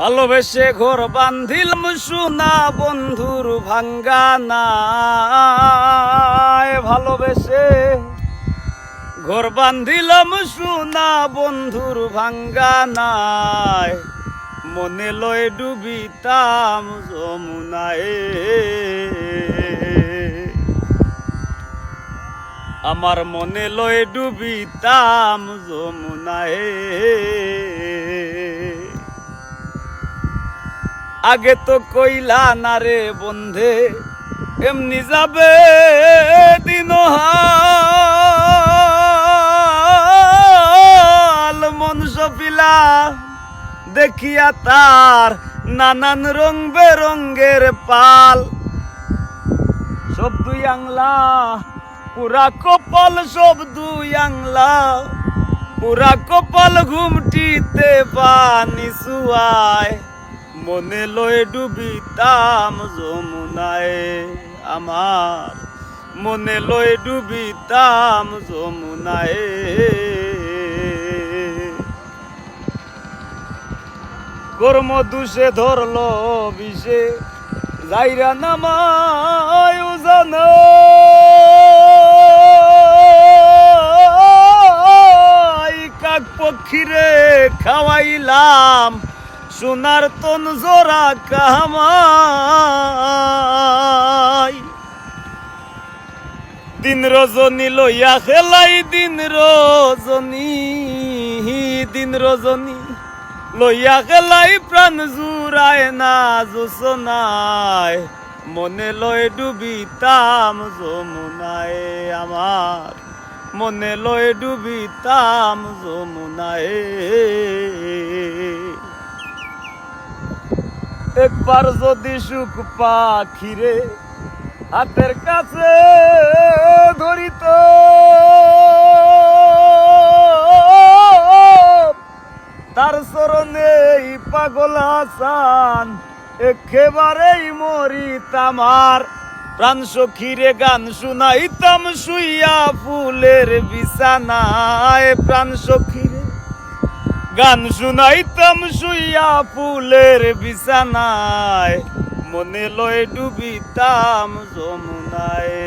ভালোবেসে ঘর বান্ধিলাম সোনা বন্ধুর ভাঙ্গা নাই, ভালোবেসে ঘর বান্ধিলাম সোনা বন্ধুর ভাঙ্গা নাই, মনে লয় ডুবিতাম যমুনায়। আমার মনে লয় ডুবিতাম যমুনায়। আগে তো কইলা না রে বন্ধে এমনি যাবে দিনহাল, মন সপিলা দেখিয়া তার নানান রং বেরঙ্গের পাল, সব দুই আংলা পুরা কপাল, সব দুই আংলা পুরা কপাল, ঘুমটিতে পানি সুয়ায়, মনে লয় ডুবিতাম যমুনায়। আমার মনে লয় ডুবিতাম যমুনায়। কর্ম দুষে ধরলো বিষে যাইরা নামায় জানো, কাক পক্ষীরে খাওয়াইলাম সোনার তন জোড়া কামাই, দিন রজনী লইয়া খেলাই, দিন রজনী লইয়া খেলাই, প্রাণ জুড়ায় না জোছনায়, মনে লয় ডুবিতাম যমুনায়। আমার মনে লয় ডুবিতাম যমুনায়। একবার যদি সুখ পাখিরে হাতের কাছে ধরিত, তার চরণেই পাগল হাসান একেবারেই মরিতাম, আর প্রাণ সখীরে গান শুনাইতাম শুইয়া ফুলের বিছানায়, প্রাণ সখীরে গান শুনাইতাম শুইয়া ফুলের বিছানায়, মনে লয় ডুবিতাম যমুনায়।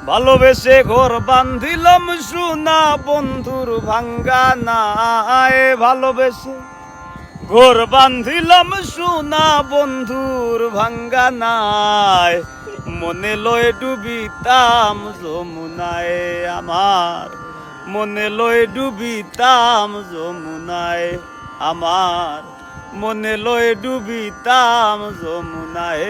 ভালোবেসে ঘর বান্ধিলাম সোনা বন্ধুর ভাঙ্গা নাই, ভালোবেসে ঘর বান্ধিলাম সোনা বন্ধুর ভাঙ্গা নাই, মনে লয় ডুবিতাম যমুনায়। আমার মনে লয় ডুবিতাম যমুনায়। আমার মনে লয় ডুবিতাম যমুনায়।